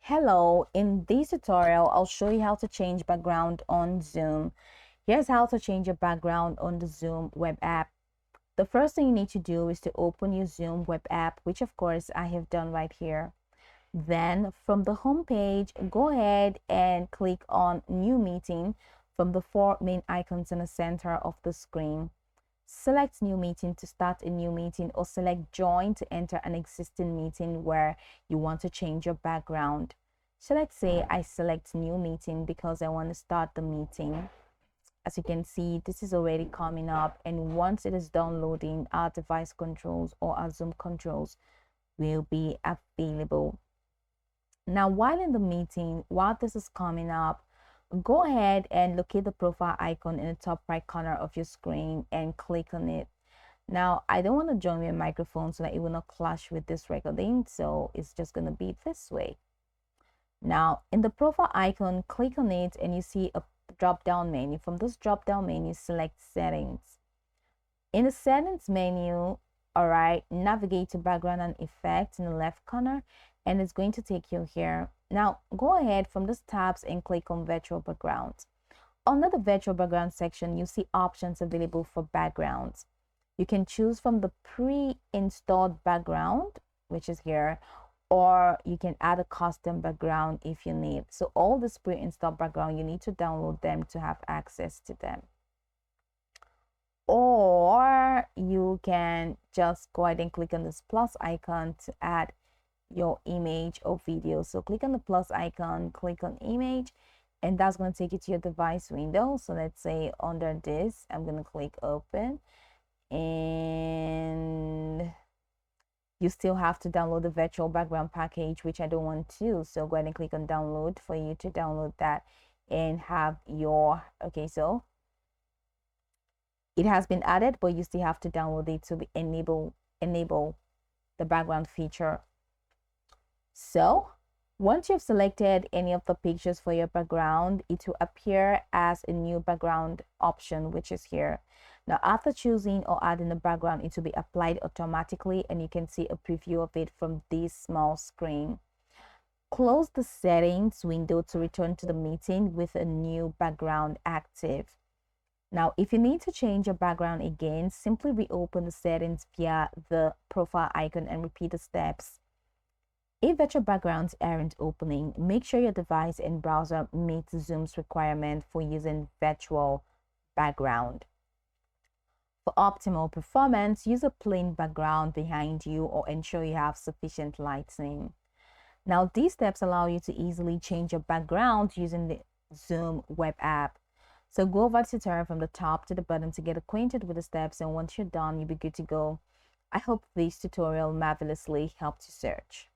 Hello, in this tutorial, I'll show you how to change background on Zoom. Here's how to change your background on the Zoom web app. The first thing you need to do is to open your Zoom web app, which of course I have done right here. Then from the home page, go ahead and click on New Meeting from the four main icons in the center of the screen. Select New Meeting to start a new meeting, or select Join to enter an existing meeting where you want to change your background. So let's say I select New Meeting because I want to start the meeting. As you can see, this is already coming up, and once it is downloading, our device controls or our Zoom controls will be available. Now, while in the meeting, while this is coming up, go ahead and locate the profile icon in the top right corner of your screen and click on it. Now, I don't want to join my microphone so that it will not clash with this recording, so it's just going to be this way. Now, in the profile icon, click on it and you see a drop-down menu. From this drop-down menu, select Settings. In the Settings menu, all right, navigate to Background and Effects in the left corner, and it's going to take you here. Now, go ahead from these tabs and click on Virtual Backgrounds. Under the Virtual Background section, you see options available for backgrounds. You can choose from the pre-installed background, which is here, or you can add a custom background if you need. So all this pre-installed background, you need to download them to have access to them. Or you can just go ahead and click on this plus icon to add your image or video. So click on the plus icon, click on image, and that's going to take you to your device window. So let's say under this, I'm going to click open, and you still have to download the virtual background package, which I don't want to. So go ahead and click on download for you to download that and have your, okay, so it has been added, but you still have to download it to enable the background feature. So once you've selected any of the pictures for your background, it will appear as a new background option, which is here. Now, after choosing or adding the background, it will be applied automatically, and you can see a preview of it from this small screen. Close the settings window to return to the meeting with a new background active. Now, if you need to change your background again, simply reopen the settings via the profile icon and repeat the steps. If virtual backgrounds aren't opening, make sure your device and browser meet Zoom's requirement for using virtual background. For optimal performance, use a plain background behind you or ensure you have sufficient lighting. Now, these steps allow you to easily change your background using the Zoom web app. So go over the tutorial from the top to the bottom to get acquainted with the steps, and once you're done, you'll be good to go. I hope this tutorial marvelously helped you search.